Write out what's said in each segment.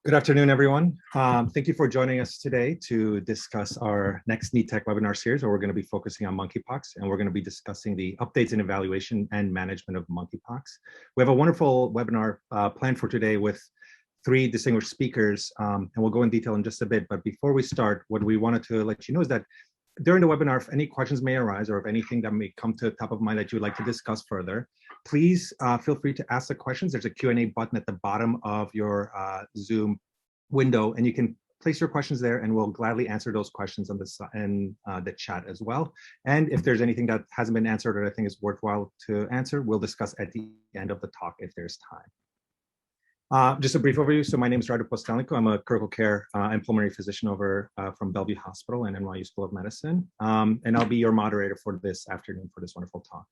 Good afternoon, everyone. Thank you for joining us today to discuss our next NETEC webinar series, where we're going to be focusing on monkeypox, and we're going to be discussing the updates in evaluation and management of monkeypox. We have a wonderful webinar planned for today with three distinguished speakers, and we'll go in detail in just a bit. But before we start, what we wanted to let you know is that during the webinar, if any questions may arise or if anything that may come to the top of mind that you would like to discuss further, please feel free to ask the questions. There's a Q&A button at the bottom of your Zoom window, and you can place your questions there, and we'll gladly answer those questions on the chat as well. And if there's anything that hasn't been answered or I think is worthwhile to answer, we'll discuss at the end of the talk if there's time. Just a brief overview. So my name is Radu Postelnico. I'm a critical care and pulmonary physician over from Bellevue Hospital and NYU School of Medicine. And I'll be your moderator for this afternoon for this wonderful talk.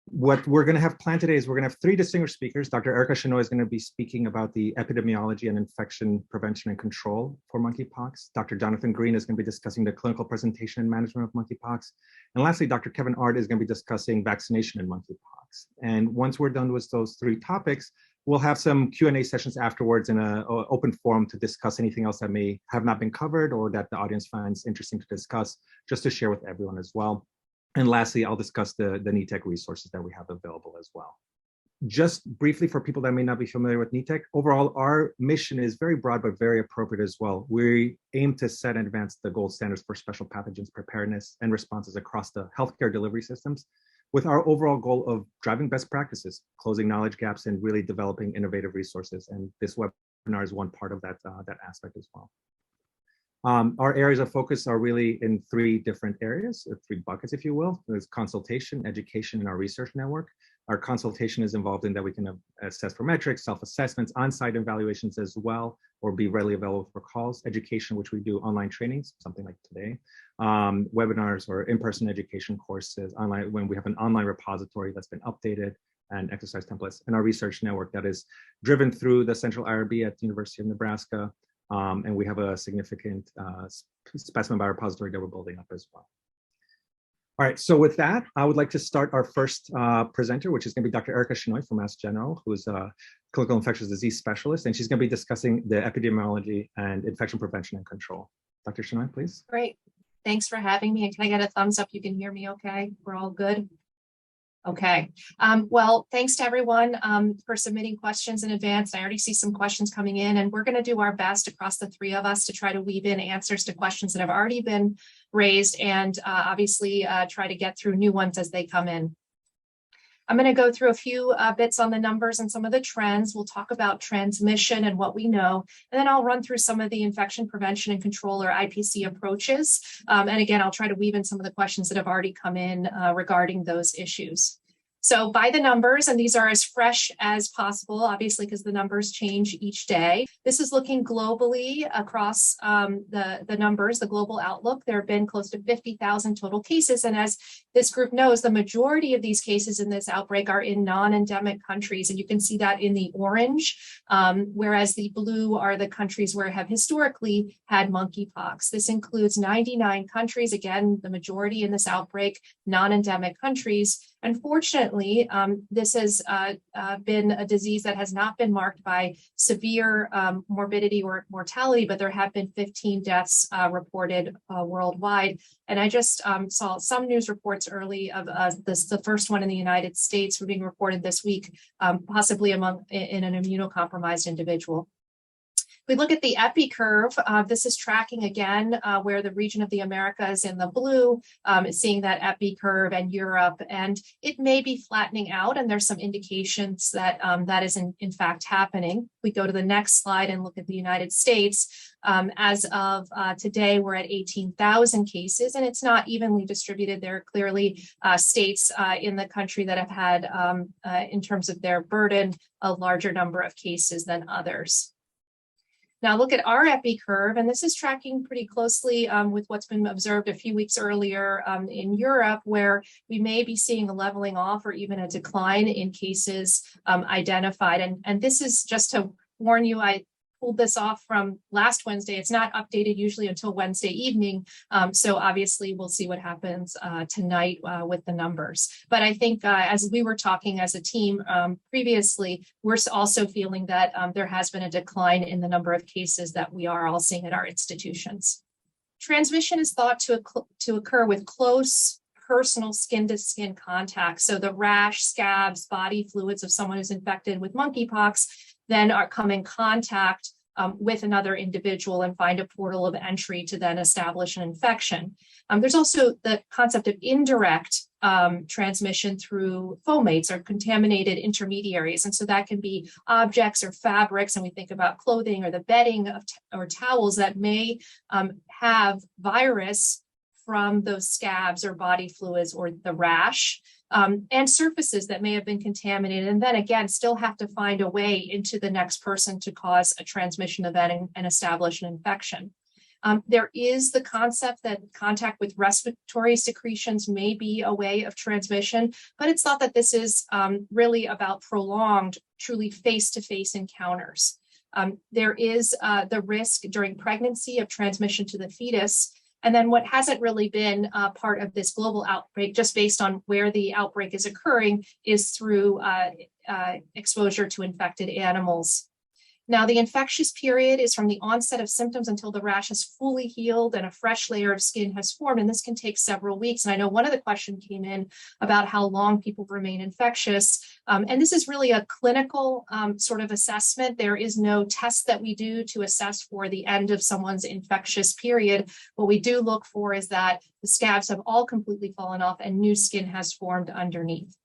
What we're going to have planned today is we're going to have three distinguished speakers. Dr. Erica Shenoy is going to be speaking about the epidemiology and infection prevention and control for monkeypox. Dr. Jonathan Green is going to be discussing the clinical presentation and management of monkeypox. And lastly, Dr. Kevin Ard is going to be discussing vaccination and monkeypox. And once we're done with those three topics, we'll have some Q&A sessions afterwards in an open forum to discuss anything else that may have not been covered or that the audience finds interesting to discuss, just to share with everyone as well. And lastly, I'll discuss the NETEC resources that we have available as well. Just briefly for people that may not be familiar with NETEC, overall, our mission is very broad but very appropriate as well. We aim to set and advance the gold standards for special pathogens preparedness and responses across the healthcare delivery systems, with our overall goal of driving best practices, closing knowledge gaps, and really developing innovative resources. And this webinar is one part of that aspect as well. Our areas of focus are really in three different areas, or three buckets, if you will. There's consultation, education, and our research network. Our consultation is involved in that we can assess for metrics, self-assessments, on-site evaluations as well, or be readily available for calls. Education, which we do online trainings, something like today. Webinars or in-person education courses, online when we have an online repository that's been updated, and exercise templates. And our research network that is driven through the Central IRB at the University of Nebraska. And we have a significant specimen biorepository that we're building up as well. All right, so with that, I would like to start our first presenter, which is going to be Dr. Erica Shenoy from Mass General, who is a clinical infectious disease specialist, and she's going to be discussing the epidemiology and infection prevention and control. Dr. Shenoy, please. Great. Thanks for having me. And can I get a thumbs up? You can hear me okay? We're all good? Okay. Well, thanks to everyone for submitting questions in advance. I already see some questions coming in, and we're going to do our best across the three of us to try to weave in answers to questions that have already been raised, and obviously try to get through new ones as they come in. I'm going to go through a few bits on the numbers and some of the trends. We'll talk about transmission and what we know, and then I'll run through some of the infection prevention and control, or IPC, approaches. And again, I'll try to weave in some of the questions that have already come in regarding those issues. So by the numbers, and these are as fresh as possible, obviously, because the numbers change each day. This is looking globally across the numbers, the global outlook. There have been close to 50,000 total cases. And as this group knows, the majority of these cases in this outbreak are in non-endemic countries. And you can see that in the orange, whereas the blue are the countries where have historically had monkeypox. This includes 99 countries. Again, the majority in this outbreak, non-endemic countries. Unfortunately, this has been a disease that has not been marked by severe morbidity or mortality, but there have been 15 deaths reported worldwide. And I just saw some news reports early of the first one in the United States being reported this week, possibly in an immunocompromised individual. We look at the epi curve. This is tracking again where the region of the Americas in the blue is seeing that epi curve, and Europe, and it may be flattening out, and there's some indications that that is in fact happening. We go to the next slide and look at the United States. As of today, we're at 18,000 cases, and it's not evenly distributed. There are clearly states in the country that have had, in terms of their burden, a larger number of cases than others. Now look at our epi curve, and this is tracking pretty closely with what's been observed a few weeks earlier in Europe, where we may be seeing a leveling off or even a decline in cases identified. And this is just to warn you, I pulled this off from last Wednesday. It's not updated usually until Wednesday evening. So obviously we'll see what happens tonight with the numbers. But I think as we were talking as a team previously, we're also feeling that there has been a decline in the number of cases that we are all seeing at our institutions. Transmission is thought to occur with close personal skin-to-skin contact. So the rash, scabs, body fluids of someone who's infected with monkeypox then come in contact with another individual and find a portal of entry to then establish an infection. There's also the concept of indirect transmission through fomates or contaminated intermediaries. And so that can be objects or fabrics, and we think about clothing or the bedding or towels that may have virus from those scabs or body fluids or the rash, and surfaces that may have been contaminated, and then again still have to find a way into the next person to cause a transmission event and establish an infection. There is the concept that contact with respiratory secretions may be a way of transmission, but it's thought that this is really about prolonged, truly face-to-face encounters. There is the risk during pregnancy of transmission to the fetus. And then what hasn't really been part of this global outbreak, just based on where the outbreak is occurring, is through exposure to infected animals. Now, the infectious period is from the onset of symptoms until the rash is fully healed and a fresh layer of skin has formed, and this can take several weeks. And I know one of the questions came in about how long people remain infectious, and this is really a clinical sort of assessment. There is no test that we do to assess for the end of someone's infectious period. What we do look for is that the scabs have all completely fallen off and new skin has formed underneath.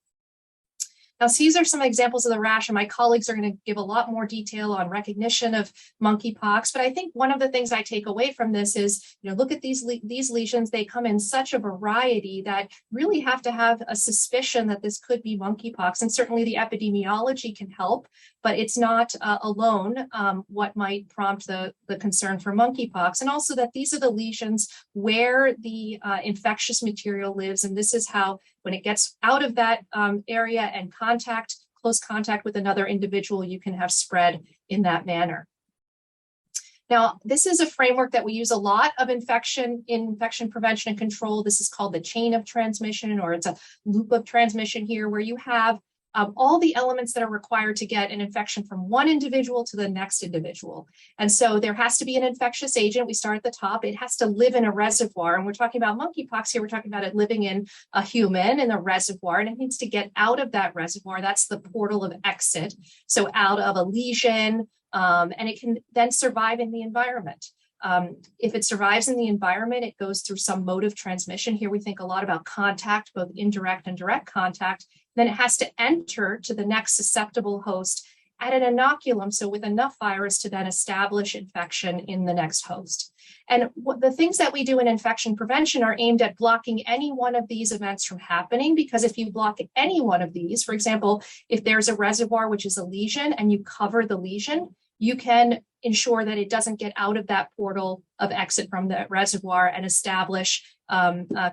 Now, these are some examples of the rash, and my colleagues are going to give a lot more detail on recognition of monkeypox. But I think one of the things I take away from this is, look at these lesions. They come in such a variety that really have to have a suspicion that this could be monkeypox. And certainly the epidemiology can help, but it's not alone what might prompt the concern for monkeypox. And also that these are the lesions where the infectious material lives. And this is how, when it gets out of that area and close contact with another individual, you can have spread in that manner. Now, this is a framework that we use a lot of infection prevention and control. This is called the chain of transmission, or it's a loop of transmission here, where you have all the elements that are required to get an infection from one individual to the next individual. And so there has to be an infectious agent. We start at the top. It has to live in a reservoir. And we're talking about monkeypox here. We're talking about it living in a human in a reservoir, and it needs to get out of that reservoir. That's the portal of exit. So out of a lesion, and it can then survive in the environment. If it survives in the environment, it goes through some mode of transmission. Here we think a lot about contact, both indirect and direct contact. Then it has to enter to the next susceptible host at an inoculum, so with enough virus to then establish infection in the next host. And the things that we do in infection prevention are aimed at blocking any one of these events from happening, because if you block any one of these, for example, if there's a reservoir, which is a lesion, and you cover the lesion, you can ensure that it doesn't get out of that portal of exit from the reservoir and establish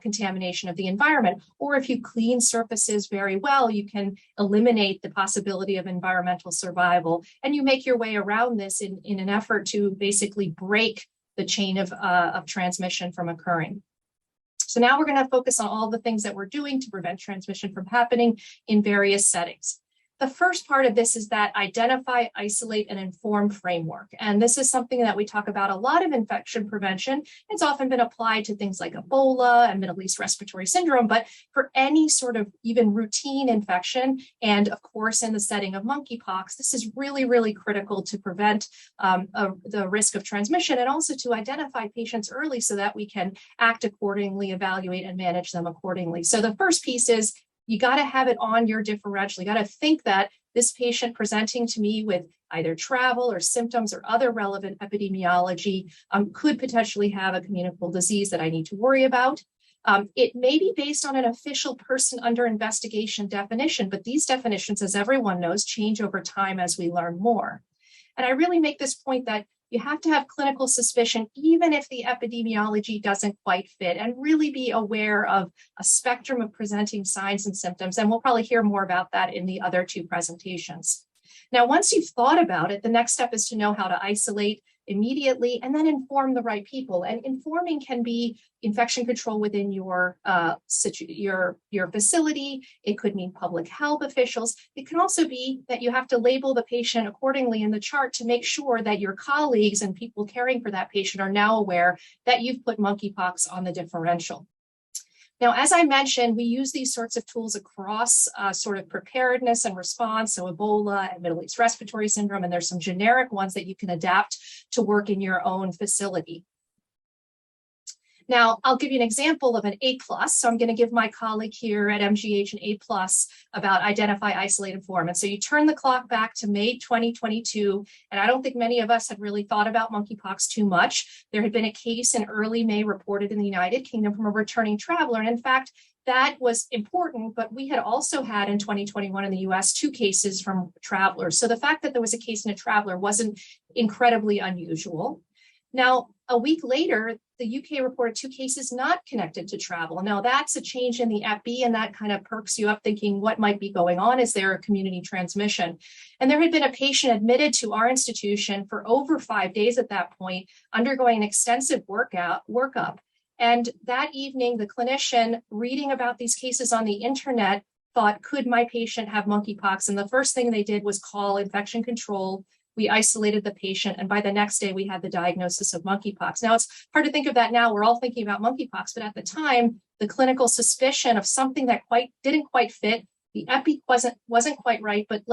contamination of the environment. Or if you clean surfaces very well, you can eliminate the possibility of environmental survival. And you make your way around this in an effort to basically break the chain of transmission from occurring. So now we're going to focus on all the things that we're doing to prevent transmission from happening in various settings. The first part of this is that identify, isolate, and inform framework. And this is something that we talk about a lot of infection prevention. It's often been applied to things like Ebola and Middle East respiratory syndrome, but for any sort of even routine infection, and of course in the setting of monkeypox, this is really, really critical to prevent the risk of transmission, and also to identify patients early so that we can act accordingly, evaluate, and manage them accordingly. So the first piece is, you got to have it on your differential. You got to think that this patient presenting to me with either travel or symptoms or other relevant epidemiology could potentially have a communicable disease that I need to worry about. It may be based on an official person under investigation definition, but these definitions, as everyone knows, change over time as we learn more. And I really make this point that you have to have clinical suspicion, even if the epidemiology doesn't quite fit, and really be aware of a spectrum of presenting signs and symptoms. And we'll probably hear more about that in the other two presentations. Now, once you've thought about it, the next step is to know how to isolate immediately and then inform the right people. And informing can be infection control within your facility. It could mean public health officials. It can also be that you have to label the patient accordingly in the chart to make sure that your colleagues and people caring for that patient are now aware that you've put monkeypox on the differential. Now, as I mentioned, we use these sorts of tools across sort of preparedness and response, so Ebola and Middle East respiratory syndrome, and there's some generic ones that you can adapt to work in your own facility. Now, I'll give you an example of an A+. So I'm going to give my colleague here at MGH an A+ about identify, isolate, inform. And so you turn the clock back to May 2022, and I don't think many of us had really thought about monkeypox too much. There had been a case in early May reported in the United Kingdom from a returning traveler. And in fact, that was important, but we had also had in 2021 in the US 2 cases from travelers. So the fact that there was a case in a traveler wasn't incredibly unusual. Now, a week later, the UK reported 2 cases not connected to travel. Now, that's a change in the Epi, and that kind of perks you up thinking what might be going on. Is there a community transmission? And there had been a patient admitted to our institution for over 5 days at that point, undergoing an extensive workup. And that evening, the clinician reading about these cases on the internet thought, could my patient have monkeypox? And the first thing they did was call infection control. We isolated the patient, and by the next day, we had the diagnosis of monkeypox. Now, it's hard to think of that now. We're all thinking about monkeypox, but at the time, the clinical suspicion of something that didn't quite fit, the epi wasn't quite right, but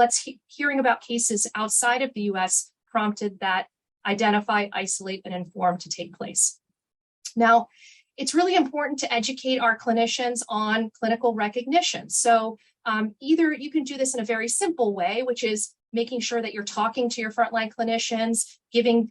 hearing about cases outside of the US prompted that identify, isolate, and inform to take place. Now, it's really important to educate our clinicians on clinical recognition. So either you can do this in a very simple way, which is making sure that you're talking to your frontline clinicians, giving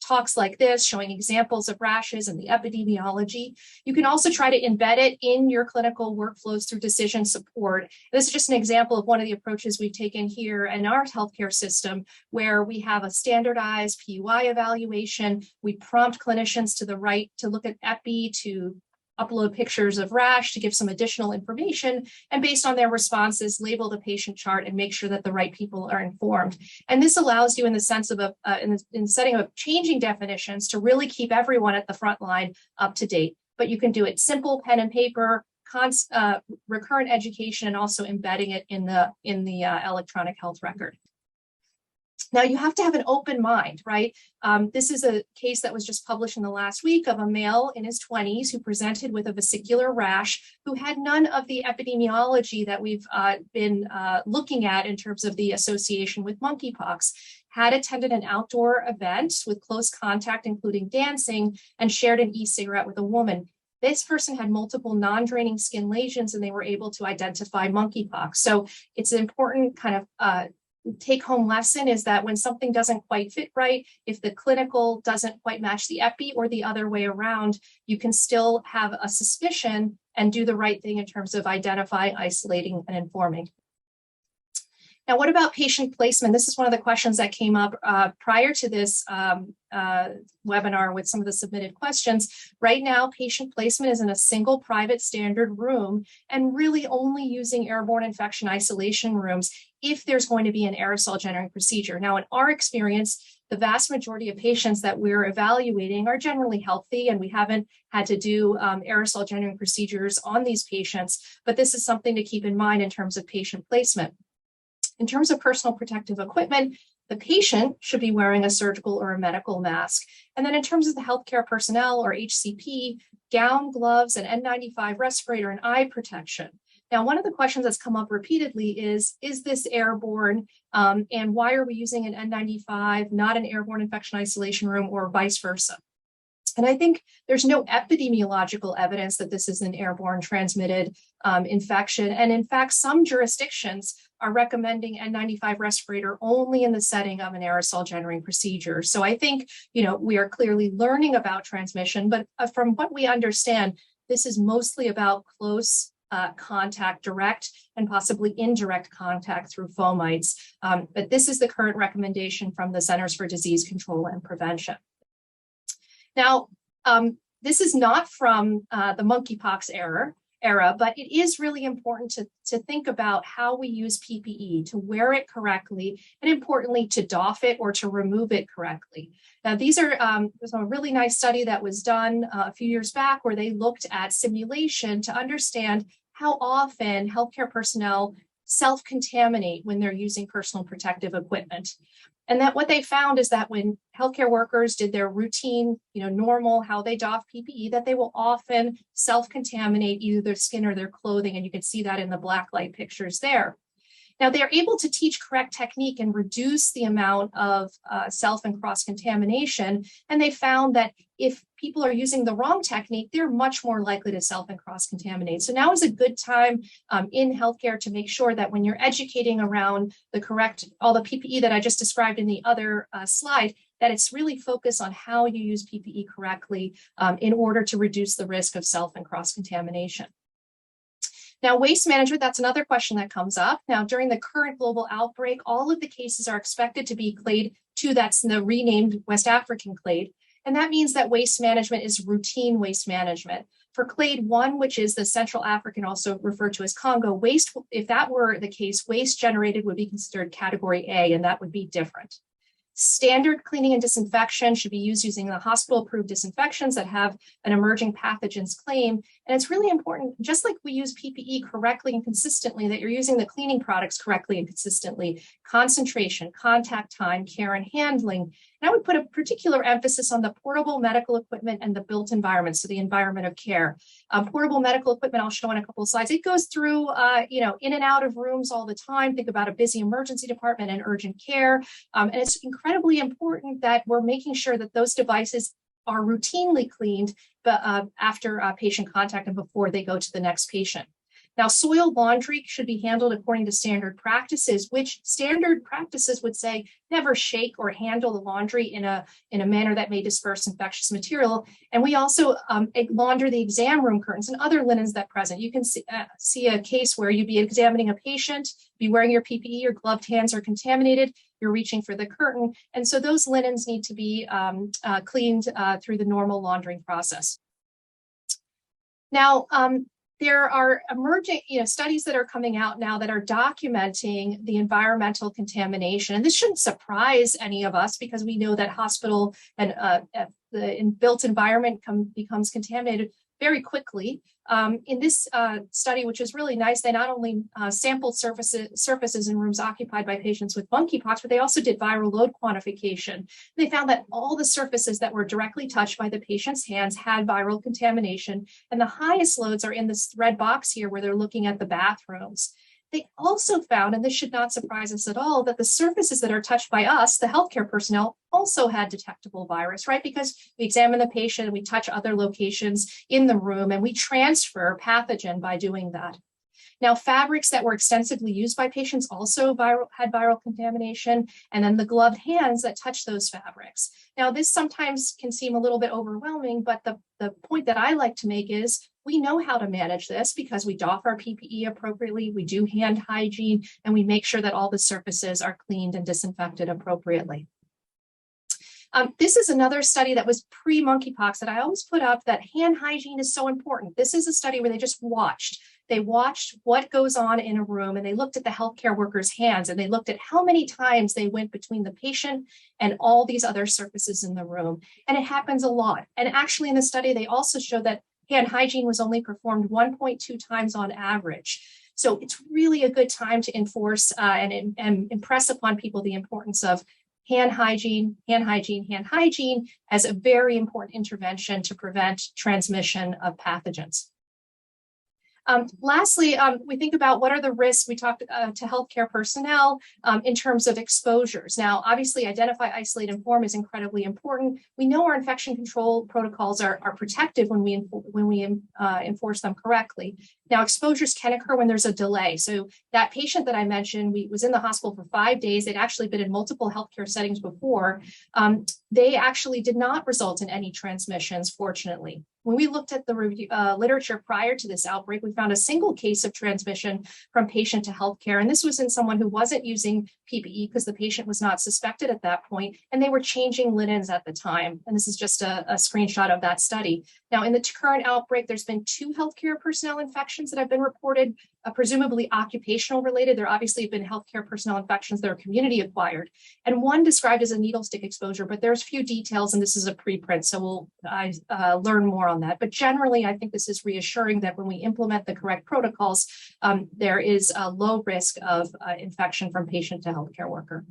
talks like this, showing examples of rashes and the epidemiology. You can also try to embed it in your clinical workflows through decision support. This is just an example of one of the approaches we've taken here in our healthcare system, where we have a standardized PUI evaluation. We prompt clinicians to look at epi, to upload pictures of rash, to give some additional information, and based on their responses, label the patient chart and make sure that the right people are informed. And this allows you, in the sense of in setting of changing definitions, to really keep everyone at the front line up to date. But you can do it simple, pen and paper, recurrent education, and also embedding it in the electronic health record. Now, you have to have an open mind, right? This is a case that was just published in the last week of a male in his 20s who presented with a vesicular rash, who had none of the epidemiology that we've been looking at in terms of the association with monkeypox, had attended an outdoor event with close contact, including dancing, and shared an e-cigarette with a woman. This person had multiple non-draining skin lesions, and they were able to identify monkeypox. So it's an important kind of take-home lesson is that when something doesn't quite fit right, if the clinical doesn't quite match the epi or the other way around, you can still have a suspicion and do the right thing in terms of identifying, isolating, and informing. Now, what about patient placement? This is one of the questions that came up prior to this webinar with some of the submitted questions. Right now, patient placement is in a single private standard room and really only using airborne infection isolation rooms if there's going to be an aerosol generating procedure. Now, in our experience, the vast majority of patients that we're evaluating are generally healthy, and we haven't had to do aerosol generating procedures on these patients, but this is something to keep in mind in terms of patient placement. In terms of personal protective equipment, the patient should be wearing a surgical or a medical mask. And then in terms of the healthcare personnel or HCP, gown, gloves, an N95 respirator, and eye protection. Now, one of the questions that's come up repeatedly is this airborne? And why are we using an N95, not an airborne infection isolation room, or vice versa? And I think there's no epidemiological evidence that this is an airborne transmitted infection. And in fact, some jurisdictions are recommending N95 respirator only in the setting of an aerosol generating procedure. So I think, we are clearly learning about transmission, but from what we understand, this is mostly about close contact, direct and possibly indirect contact through fomites. But this is the current recommendation from the Centers for Disease Control and Prevention. Now, this is not from the monkeypox era, era, but it is really important to think about how we use PPE, to wear it correctly, and importantly, to doff it or to remove it correctly. Now, these are there's a really nice study that was done a few years back where they looked at simulation to understand how often healthcare personnel self-contaminate when they're using personal protective equipment. And that what they found is that when healthcare workers did their routine, normal, how they doff PPE, that they will often self-contaminate either their skin or their clothing. And you can see that in the black light pictures there. Now, they're able to teach correct technique and reduce the amount of self and cross-contamination. And they found that if people are using the wrong technique, they're much more likely to self and cross-contaminate. So now is a good time in healthcare to make sure that when you're educating around all the PPE that I just described in the other slide, that it's really focused on how you use PPE correctly in order to reduce the risk of self and cross-contamination. Now, waste management, that's another question that comes up. Now, during the current global outbreak, all of the cases are expected to be clade 2, that's the renamed West African clade. And that means that waste management is routine waste management. For clade 1, which is the Central African, also referred to as Congo, waste, if that were the case, waste generated would be considered category A, and that would be different. Standard cleaning and disinfection should be used using the hospital-approved disinfections that have an emerging pathogens claim. And it's really important, just like we use PPE correctly and consistently, that you're using the cleaning products correctly and consistently. Concentration, contact time, care, and handling. And I would put a particular emphasis on the portable medical equipment and the built environment, so the environment of care. Portable medical equipment, I'll show in a couple of slides. It goes through, in and out of rooms all the time. Think about a busy emergency department and urgent care. And it's incredibly important that we're making sure that those devices are routinely cleaned after patient contact and before they go to the next patient. Now, soil laundry should be handled according to standard practices, which standard practices would say never shake or handle the laundry in a manner that may disperse infectious material. And we also launder the exam room curtains and other linens that present. You can see a case where you'd be examining a patient, be wearing your PPE, your gloved hands are contaminated, you're reaching for the curtain. And so those linens need to be cleaned through the normal laundering process. Now, there are emerging studies that are coming out now that are documenting the environmental contamination. And this shouldn't surprise any of us because we know that hospital and the built environment becomes contaminated very quickly. In this study, which is really nice, they not only sampled surfaces in rooms occupied by patients with monkeypox, but they also did viral load quantification. They found that all the surfaces that were directly touched by the patient's hands had viral contamination, and the highest loads are in this red box here where they're looking at the bathrooms. They also found, and this should not surprise us at all, that the surfaces that are touched by us, the healthcare personnel, also had detectable virus, right? Because we examine the patient, we touch other locations in the room, and we transfer pathogen by doing that. Now, fabrics that were extensively used by patients also had viral contamination, and then the gloved hands that touch those fabrics. Now, this sometimes can seem a little bit overwhelming, but the point that I like to make is we know how to manage this because we doff our PPE appropriately, we do hand hygiene, and we make sure that all the surfaces are cleaned and disinfected appropriately. This is another study that was pre-monkeypox that I always put up, that hand hygiene is so important. This is a study where they just watched. They watched what goes on in a room, and they looked at the healthcare workers' hands, and they looked at how many times they went between the patient and all these other surfaces in the room. And it happens a lot. And actually in the study, they also showed that hand hygiene was only performed 1.2 times on average. So it's really a good time to enforce and impress upon people the importance of hand hygiene as a very important intervention to prevent transmission of pathogens. Lastly, we think about what are the risks. We talked to healthcare personnel in terms of exposures. Now, obviously, identify, isolate, inform is incredibly important. We know our infection control protocols are protective when we enforce them correctly. Now, exposures can occur when there's a delay. So that patient that I mentioned, was in the hospital for 5 days. They'd actually been in multiple healthcare settings before. They actually did not result in any transmissions, fortunately. when we looked at the literature prior to this outbreak, we found a single case of transmission from patient to healthcare. And this was in someone who wasn't using PPE because the patient was not suspected at that point, and they were changing linens at the time. And this is just a screenshot of that study. Now, in the current outbreak, there's been 2 healthcare personnel infections that have been reported, presumably occupational related. There obviously have been healthcare personnel infections that are community acquired, and one described as a needle stick exposure, but there's few details, and this is a preprint, so we'll learn more on that. But generally, I think this is reassuring that when we implement the correct protocols, there is a low risk of infection from patient to healthcare worker.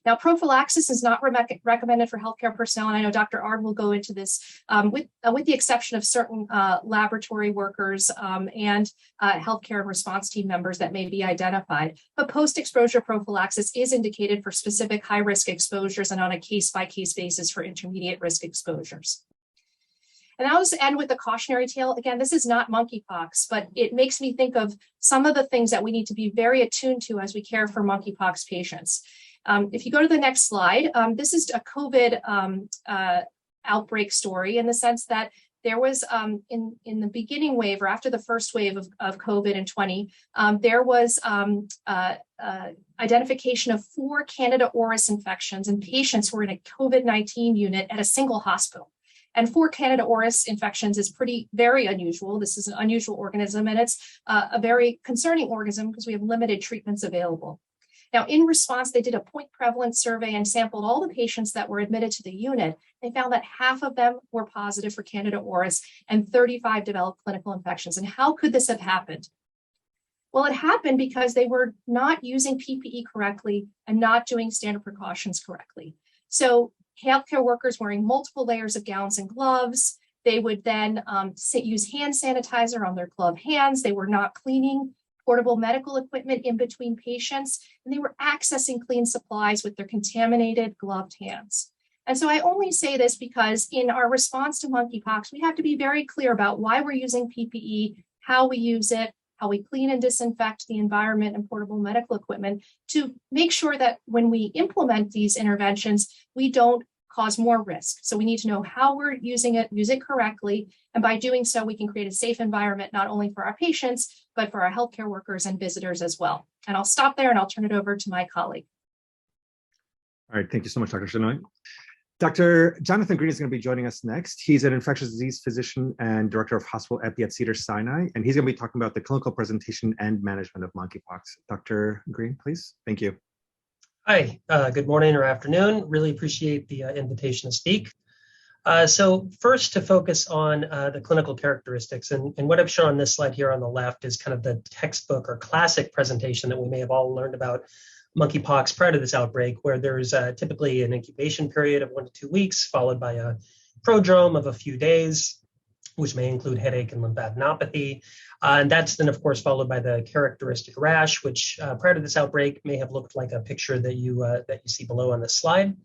Now, prophylaxis is not recommended for healthcare personnel, and I know Dr. Ard will go into this, with the exception of certain laboratory workers and healthcare response team members that may be identified. But post-exposure prophylaxis is indicated for specific high-risk exposures and on a case-by-case basis for intermediate risk exposures. And I'll just end with the cautionary tale. Again, this is not monkeypox, but it makes me think of some of the things that we need to be very attuned to as we care for monkeypox patients. If you go to the next slide, this is a COVID outbreak story in the sense that there was in the beginning wave or after the first wave of COVID in 20, there was identification of 4 Candida auris infections in patients who were in a COVID-19 unit at a single hospital. And 4 Candida auris infections is very unusual. This is an unusual organism, and it's a very concerning organism because we have limited treatments available. Now, in response, they did a point prevalence survey and sampled all the patients that were admitted to the unit. They found that half of them were positive for Candida auris and 35 developed clinical infections. And how could this have happened? Well, it happened because they were not using PPE correctly and not doing standard precautions correctly. So healthcare workers wearing multiple layers of gowns and gloves, they would then use hand sanitizer on their gloved hands. They were not cleaning portable medical equipment in between patients, and they were accessing clean supplies with their contaminated gloved hands. And so I only say this because in our response to monkeypox, we have to be very clear about why we're using PPE, how we use it, how we clean and disinfect the environment and portable medical equipment to make sure that when we implement these interventions, we don't cause more risk. So we need to know how we're using it, use it correctly. And by doing so, we can create a safe environment, not only for our patients, but for our healthcare workers and visitors as well. And I'll stop there and I'll turn it over to my colleague. All right, thank you so much, Dr. Sinai. Dr. Jonathan Green is going to be joining us next. He's an infectious disease physician and director of hospital epi at Cedars-Sinai, and he's going to be talking about the clinical presentation and management of monkeypox. Dr. Green, please. Thank you. Hi, good morning or afternoon. Really appreciate the invitation to speak. So first, to focus on the clinical characteristics, and what I've shown on this slide here on the left is kind of the textbook or classic presentation that we may have all learned about monkeypox prior to this outbreak, where there's typically an incubation period of 1 to 2 weeks, followed by a prodrome of a few days, which may include headache and lymphadenopathy. And that's then, of course, followed by the characteristic rash, which prior to this outbreak may have looked like a picture that you see below on this slide.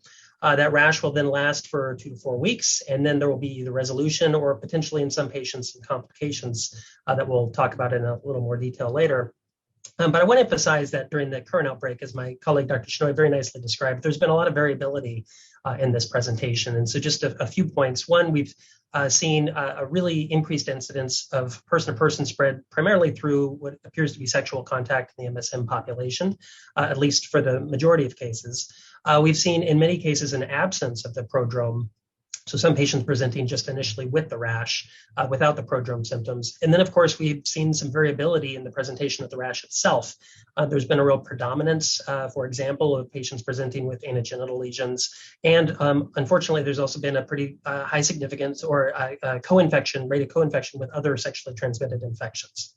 That rash will then last for 2 to 4 weeks, and then there will be the resolution or potentially in some patients some complications that we'll talk about in a little more detail later. But I want to emphasize that during the current outbreak, as my colleague Dr. Shinoy very nicely described, there's been a lot of variability in this presentation. And so just a few points. One, we've seen a really increased incidence of person-to-person spread, primarily through what appears to be sexual contact in the MSM population, at least for the majority of cases. We've seen in many cases an absence of the prodrome. So some patients presenting just initially with the rash without the prodrome symptoms. And then, of course, we've seen some variability in the presentation of the rash itself. There's been a real predominance, for example, of patients presenting with anogenital lesions. And unfortunately, there's also been a pretty high significance or co-infection, rate of co-infection with other sexually transmitted infections.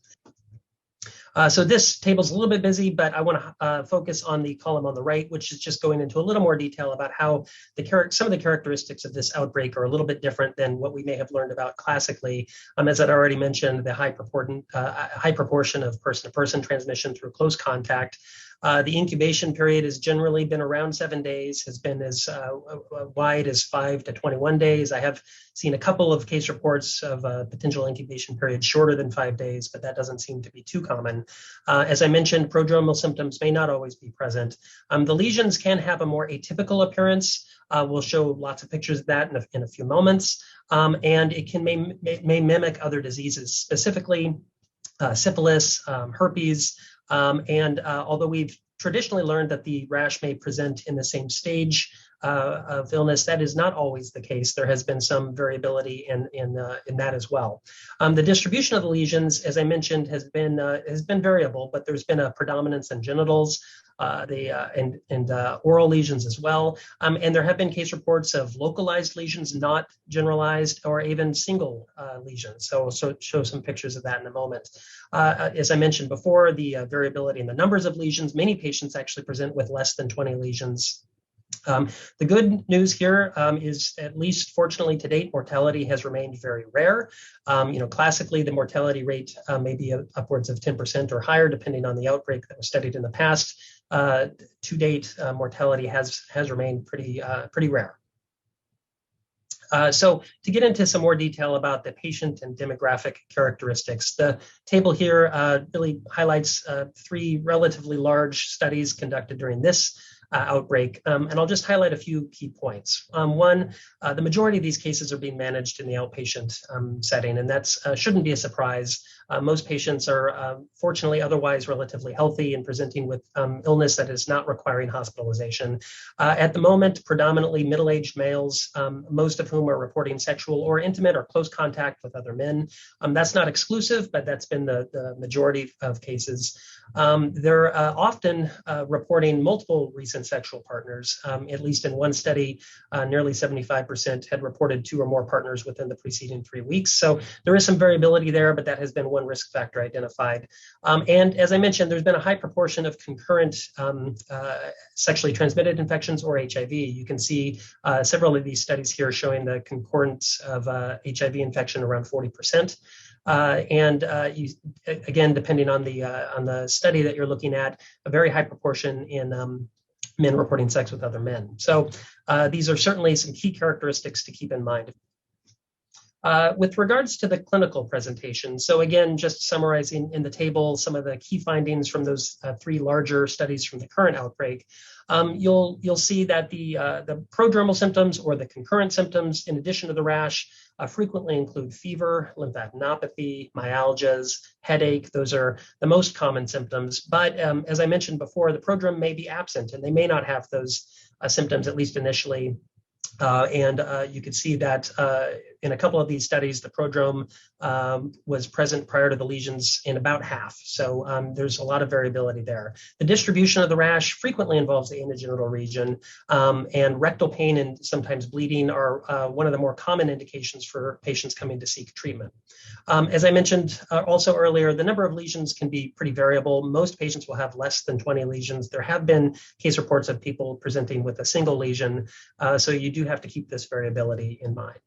So this table's a little bit busy, but I want to focus on the column on the right, which is just going into a little more detail about how some of the characteristics of this outbreak are a little bit different than what we may have learned about classically. As I'd already mentioned, the high proportion of person-to-person transmission through close contact. The incubation period has generally been around 7 days, has been as wide as 5 to 21 days. I have seen a couple of case reports of a potential incubation period shorter than 5 days, but that doesn't seem to be too common. As I mentioned, prodromal symptoms may not always be present. The lesions can have a more atypical appearance. We'll show lots of pictures of that in a few moments. And it may mimic other diseases, specifically syphilis, herpes, and although we've traditionally learned that the rash may present in the same stage of illness, that is not always the case. There has been some variability in that as well. The distribution of the lesions, as I mentioned, has been variable, but there's been a predominance in genitals, and oral lesions as well. And there have been case reports of localized lesions, not generalized, or even single lesions. So show some pictures of that in a moment. As I mentioned before, the variability in the numbers of lesions, many patients actually present with less than 20 lesions. The good news here is, at least fortunately to date, mortality has remained very rare. Classically, the mortality rate may be upwards of 10% or higher, depending on the outbreak that was studied in the past. To date, mortality has remained pretty rare. So to get into some more detail about the patient and demographic characteristics, the table here really highlights 3 relatively large studies conducted during this outbreak. And I'll just highlight a few key points. One, the majority of these cases are being managed in the outpatient setting, and that shouldn't be a surprise. Most patients are fortunately otherwise relatively healthy and presenting with illness that is not requiring hospitalization. At the moment, predominantly middle-aged males, most of whom are reporting sexual or intimate or close contact with other men. That's not exclusive, but that's been the majority of cases. They're often reporting multiple recent sexual partners. At least in one study, nearly 75% had reported 2 or more partners within the preceding 3 weeks. So there is some variability there, but that has been one risk factor identified. And as I mentioned, there's been a high proportion of concurrent sexually transmitted infections or HIV. You can see several of these studies here showing the concurrence of HIV infection around 40%. Again, depending on the study that you're looking at, a very high proportion in men reporting sex with other men. So these are certainly some key characteristics to keep in mind. With regards to the clinical presentation, so again, just summarizing in the table some of the key findings from those 3 larger studies from the current outbreak, you'll see that the prodromal symptoms or the concurrent symptoms, in addition to the rash, frequently include fever, lymphadenopathy, myalgias, headache. Those are the most common symptoms. But as I mentioned before, the prodrome may be absent, and they may not have those symptoms, at least initially. You could see that in a couple of these studies, the prodrome was present prior to the lesions in about half. So there's a lot of variability there. The distribution of the rash frequently involves the anogenital region, and rectal pain and sometimes bleeding are one of the more common indications for patients coming to seek treatment. As I mentioned also earlier, the number of lesions can be pretty variable. Most patients will have less than 20 lesions. There have been case reports of people presenting with a single lesion, so you do have to keep this variability in mind.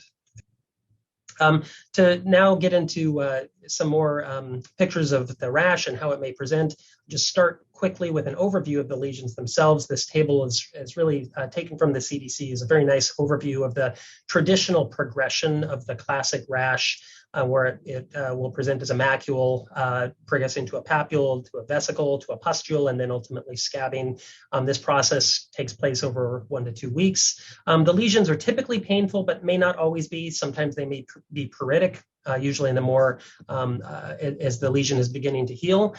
To now get into some more pictures of the rash and how it may present, just start quickly with an overview of the lesions themselves. This table is really taken from the CDC, is a very nice overview of the traditional progression of the classic rash, where it will present as a macule, progressing to a papule, to a vesicle, to a pustule, and then ultimately scabbing. This process takes place over 1 to 2 weeks. The lesions are typically painful, but may not always be. Sometimes they may be pruritic, usually in the more as the lesion is beginning to heal.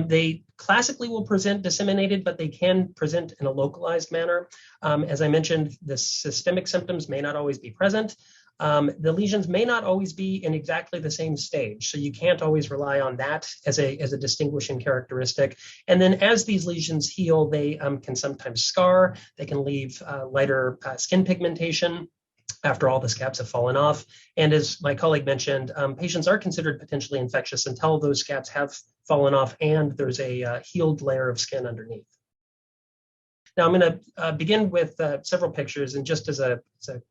They classically will present disseminated, but they can present in a localized manner. As I mentioned, the systemic symptoms may not always be present. The lesions may not always be in exactly the same stage, so you can't always rely on that as a distinguishing characteristic. And then as these lesions heal, they can sometimes scar. They can leave lighter skin pigmentation after all the scabs have fallen off. And as my colleague mentioned, patients are considered potentially infectious until those scabs have fallen off and there's a healed layer of skin underneath. Now I'm going to begin with several pictures, and just as a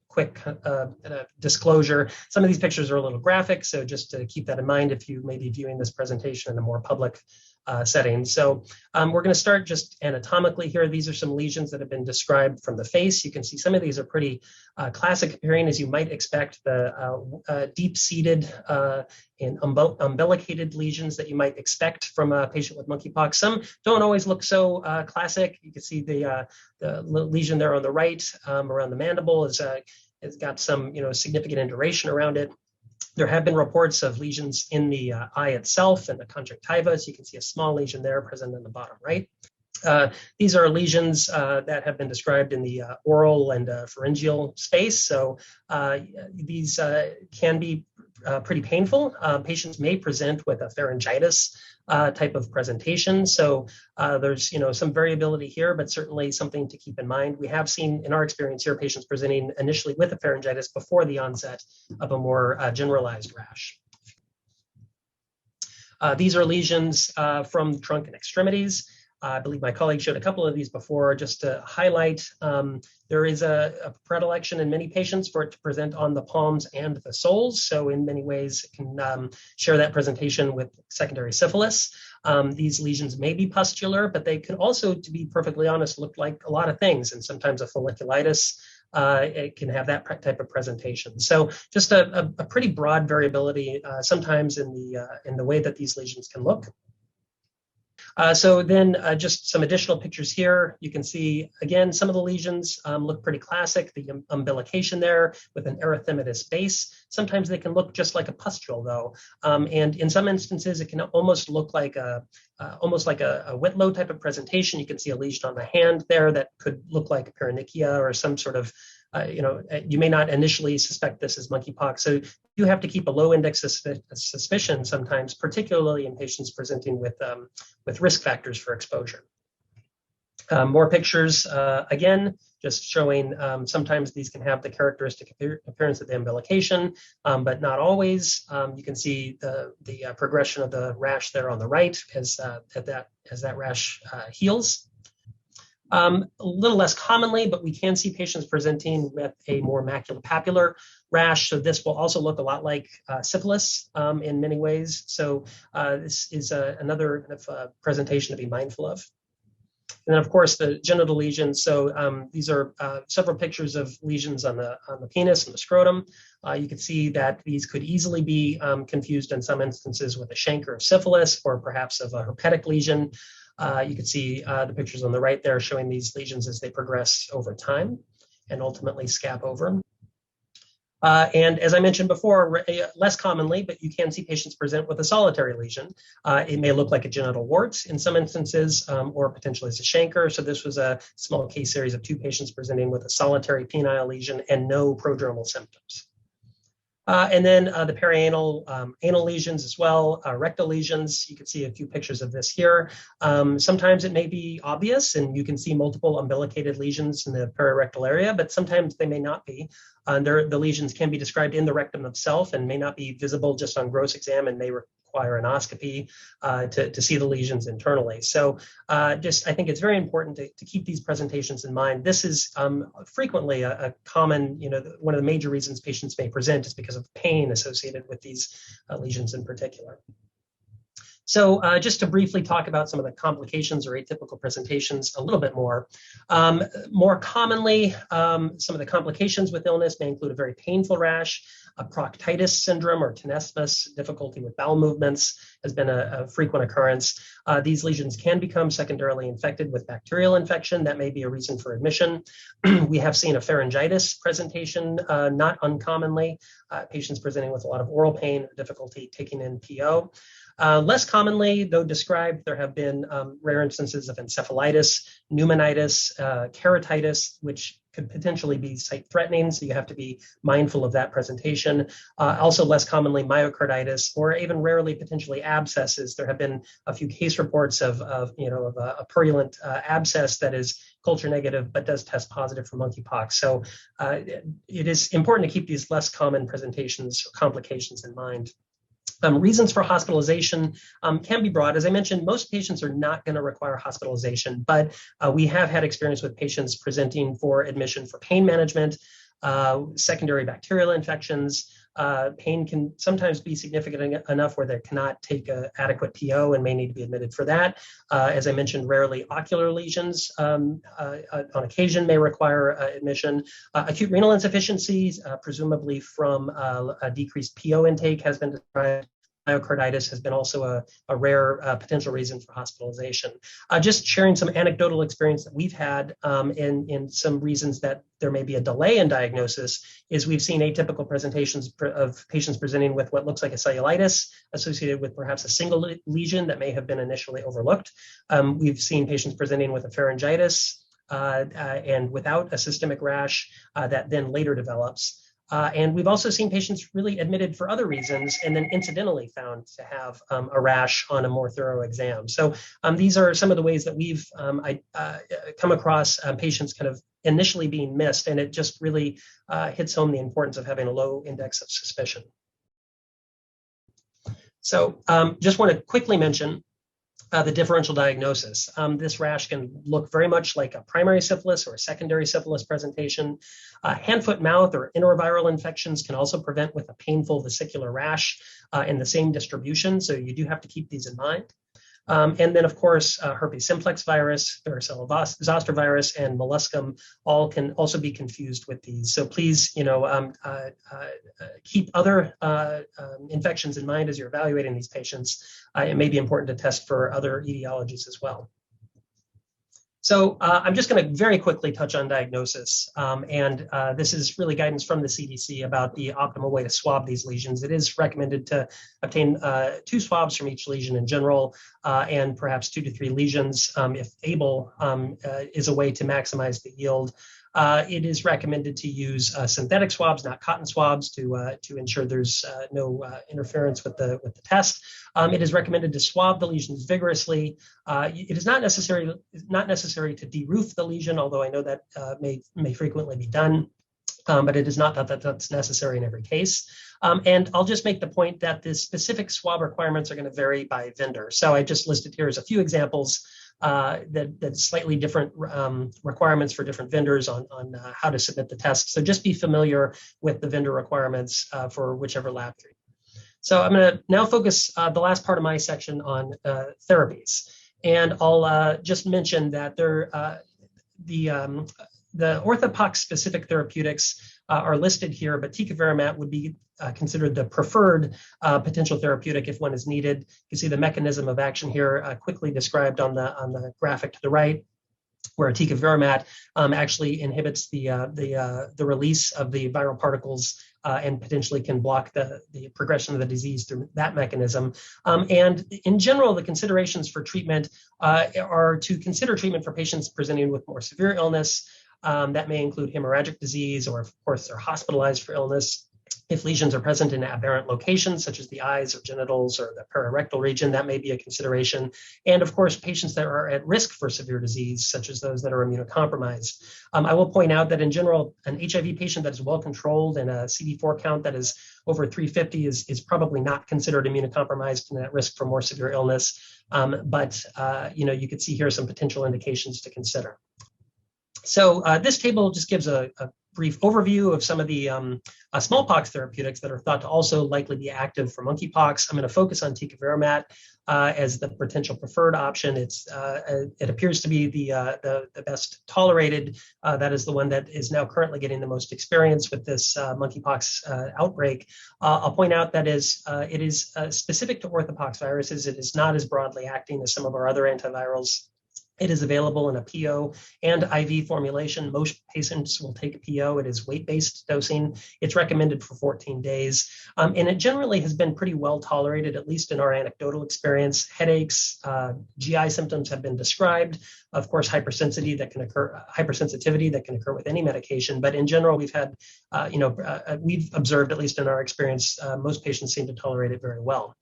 quick disclosure, some of these pictures are a little graphic, so just to keep that in mind if you may be viewing this presentation in a more public setting. So we're going to start just anatomically here. These are some lesions that have been described from the face. You can see some of these are pretty classic appearing, as you might expect, the deep-seated and umbilicated lesions that you might expect from a patient with monkeypox. Some don't always look so classic. You can see the lesion there on the right around the mandible has got some significant induration around it. There have been reports of lesions in the eye itself and the conjunctiva. So you can see a small lesion there present in the bottom right. These are lesions that have been described in the oral and pharyngeal space. So these can be pretty painful. Patients may present with a pharyngitis type of presentation. So there's some variability here, but certainly something to keep in mind. We have seen in our experience here patients presenting initially with a pharyngitis before the onset of a more generalized rash. These are lesions from the trunk and extremities. I believe my colleague showed a couple of these before. Just to highlight, there is a predilection in many patients for it to present on the palms and the soles. So in many ways, it can share that presentation with secondary syphilis. These lesions may be pustular, but they could also, to be perfectly honest, look like a lot of things. And sometimes a folliculitis, it can have that type of presentation. So just a pretty broad variability sometimes in the way that these lesions can look. So then just some additional pictures here. You can see, again, some of the lesions look pretty classic, the umbilication there with an erythematous base. Sometimes they can look just like a pustule, though. And in some instances, it can almost look like a Whitlow type of presentation. You can see a lesion on the hand there that could look like a paronychia or some sort of you may not initially suspect this as monkeypox. So you have to keep a low index of suspicion sometimes, particularly in patients presenting with risk factors for exposure. More pictures, again, just showing sometimes these can have the characteristic appearance of the umbilication, but not always. You can see the progression of the rash there on the right as that rash heals. A little less commonly, but we can see patients presenting with a more maculopapular rash. So this will also look a lot like syphilis in many ways. So this is another kind of presentation to be mindful of. And then, of course, the genital lesions. So these are several pictures of lesions on the penis and the scrotum. You can see that these could easily be confused in some instances with a chancre of syphilis or perhaps of a herpetic lesion. You can see the pictures on the right there showing these lesions as they progress over time and ultimately scab over. And as I mentioned before, less commonly, but you can see patients present with a solitary lesion. It may look like a genital wart in some instances, or potentially as a chancre. So this was a small case series of 2 patients presenting with a solitary penile lesion and no prodromal symptoms. And then the perianal anal lesions as well, rectal lesions. You can see a few pictures of this here. Sometimes it may be obvious and you can see multiple umbilicated lesions in the perirectal area, but sometimes they may not be. The lesions can be described in the rectum itself and may not be visible just on gross exam and may require endoscopy to see the lesions internally. So I think it's very important to keep these presentations in mind. This is frequently a common, one of the major reasons patients may present is because of pain associated with these lesions in particular. So just to briefly talk about some of the complications or atypical presentations a little bit more. More commonly, some of the complications with illness may include a very painful rash, a proctitis syndrome or tenesmus, difficulty with bowel movements has been a frequent occurrence. These lesions can become secondarily infected with bacterial infection. That may be a reason for admission. We have seen a pharyngitis presentation, not uncommonly, patients presenting with a lot of oral pain, difficulty taking in PO. Less commonly, though described, there have been rare instances of encephalitis, pneumonitis, keratitis, which could potentially be site-threatening, so you have to be mindful of that presentation. Also less commonly, myocarditis, or even rarely potentially abscesses. There have been a few case reports of a purulent abscess that is culture negative but does test positive for monkeypox. So it is important to keep these less common presentations or complications in mind. Reasons for hospitalization can be broad. As I mentioned, most patients are not going to require hospitalization, but we have had experience with patients presenting for admission for pain management, secondary bacterial infections, pain can sometimes be significant enough where they cannot take an adequate PO and may need to be admitted for that. As I mentioned, rarely ocular lesions on occasion may require admission. Acute renal insufficiency, presumably from a decreased PO intake, has been described. Myocarditis has been also a rare potential reason for hospitalization. Just sharing some anecdotal experience that we've had in some reasons that there may be a delay in diagnosis is we've seen atypical presentations of patients presenting with what looks like a cellulitis associated with perhaps a single lesion that may have been initially overlooked. We've seen patients presenting with a pharyngitis and without a systemic rash that then later develops. And we've also seen patients really admitted for other reasons and then incidentally found to have a rash on a more thorough exam. So these are some of the ways that we've come across patients kind of initially being missed, and it just really hits home the importance of having a low index of suspicion. So just want to quickly mention the differential diagnosis. This rash can look very much like a primary syphilis or a secondary syphilis presentation. Hand, foot, mouth, or intraviral infections can also present with a painful vesicular rash in the same distribution, so you do have to keep these in mind. And then, of course, herpes simplex virus, varicella zoster virus, and molluscum all can also be confused with these. So please, keep other infections in mind as you're evaluating these patients. It may be important to test for other etiologies as well. So I'm just going to very quickly touch on diagnosis. This is really guidance from the CDC about the optimal way to swab these lesions. It is recommended to obtain 2 swabs from each lesion in general, and perhaps 2 to 3 lesions, if able, is a way to maximize the yield. It is recommended to use synthetic swabs, not cotton swabs, to ensure there's no interference with the test. It is recommended to swab the lesions vigorously. It is not necessary to de-roof the lesion, although I know that may frequently be done. But it is not that that's necessary in every case. And I'll just make the point that the specific swab requirements are going to vary by vendor. So I just listed here as a few examples that slightly different requirements for different vendors on how to submit the test. So just be familiar with the vendor requirements for whichever lab you're in. So I'm going to now focus the last part of my section on therapies. And I'll just mention that the orthopox-specific therapeutics are listed here, but tecovirimat would be considered the preferred potential therapeutic if one is needed. You can see the mechanism of action here quickly described on the graphic to the right, where tecovirimat actually inhibits the release of the viral particles and potentially can block the progression of the disease through that mechanism. And in general, the considerations for treatment are to consider treatment for patients presenting with more severe illness. That may include hemorrhagic disease, or of course they're hospitalized for illness. If lesions are present in aberrant locations, such as the eyes or genitals or the perirectal region, that may be a consideration. And of course, patients that are at risk for severe disease, such as those that are immunocompromised. I will point out that in general, an HIV patient that is well controlled and a CD4 count that is over 350 is probably not considered immunocompromised and at risk for more severe illness. But you could see here some potential indications to consider. So this table just gives a brief overview of some of the smallpox therapeutics that are thought to also likely be active for monkeypox. I'm going to focus on tecovirimat as the potential preferred option. It appears to be the best tolerated. That is the one that is now currently getting the most experience with this monkeypox outbreak. I'll point out that it is specific to orthopox viruses. It is not as broadly acting as some of our other antivirals. It is available in a PO and IV formulation. Most patients will take a PO. It is weight-based dosing. It's recommended for 14 days. And it generally has been pretty well tolerated, at least in our anecdotal experience. Headaches, GI symptoms have been described. Of course, hypersensitivity that can occur with any medication. But in general, we've had, we've observed, at least in our experience, most patients seem to tolerate it very well.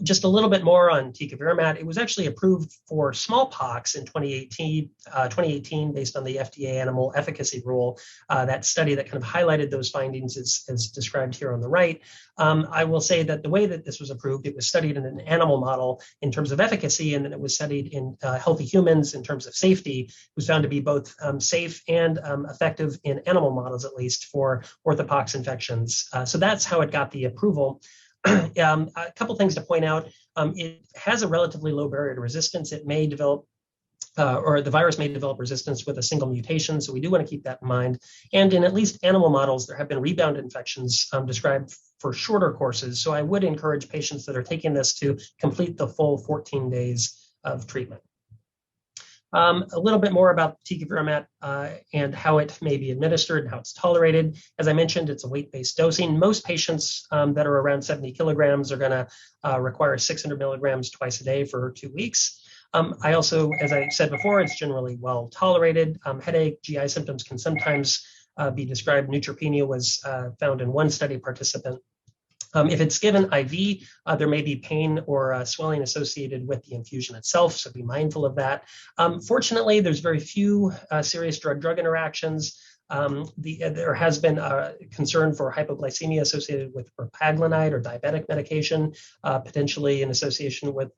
Just a little bit more on tecovirimat. It was actually approved for smallpox in 2018 based on the FDA animal efficacy rule. That study that kind of highlighted those findings is described here on the right. I will say that the way that this was approved, it was studied in an animal model in terms of efficacy, and then it was studied in healthy humans in terms of safety. It was found to be both safe and effective in animal models, at least, for orthopox infections. So that's how it got the approval. A couple things to point out. It has a relatively low barrier to resistance. It may develop, or the virus may develop resistance with a single mutation, so we do want to keep that in mind. And in at least animal models, there have been rebound infections described for shorter courses. So I would encourage patients that are taking this to complete the full 14 days of treatment. A little bit more about tecovirimat and how it may be administered and how it's tolerated. As I mentioned, it's a weight-based dosing. Most patients that are around 70 kilograms are going to require 600 milligrams twice a day for 2 weeks. I also, as I said before, it's generally well tolerated. Headache, GI symptoms can sometimes be described. Neutropenia was found in one study participant. If it's given IV, there may be pain or swelling associated with the infusion itself, so be mindful of that. Fortunately, there's very few serious drug-drug interactions. There has been a concern for hypoglycemia associated with propaglinide or diabetic medication, potentially in association with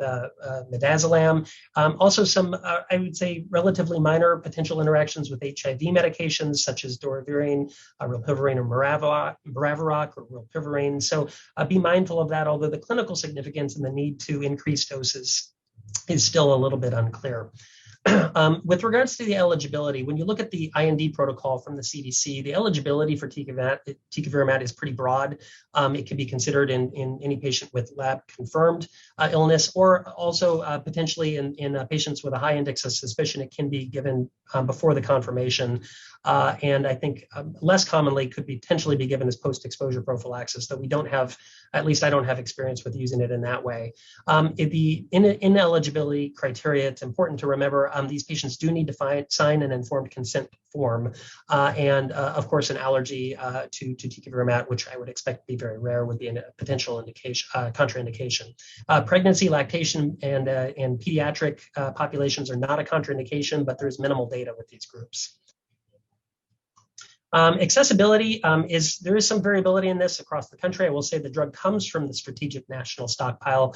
midazolam. Also some, I would say, relatively minor potential interactions with HIV medications such as doravirine, rilpivirine, or maraviroc, or rilpivirine. So be mindful of that, although the clinical significance and the need to increase doses is still a little bit unclear. With regards to the eligibility, when you look at the IND protocol from the CDC, the eligibility for tecovirimat is pretty broad. It can be considered in any patient with lab-confirmed illness, or also potentially in patients with a high index of suspicion. It can be given before the confirmation, and I think less commonly could potentially be given as post-exposure prophylaxis, though we don't have, at least I don't have experience with using it in that way. The ineligibility criteria, it's important to remember these patients do need to sign an informed consent form, and of course an allergy to tecovirimat, which I would expect to be very rare, would be a potential indication, contraindication. Pregnancy, lactation, and pediatric populations are not a contraindication, but there's minimal data with these groups. Accessibility there is some variability in this across the country. I will say the drug comes from the Strategic National Stockpile,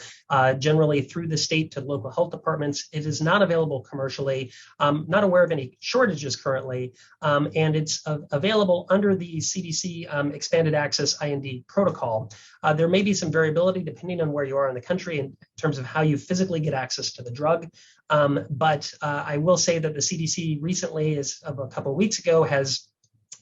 generally through the state to local health departments. It is not available commercially. Not aware of any shortages currently, and it's available under the CDC Expanded Access IND protocol. There may be some variability depending on where you are in the country in terms of how you physically get access to the drug. But I will say that the CDC recently, as of a couple of weeks ago, has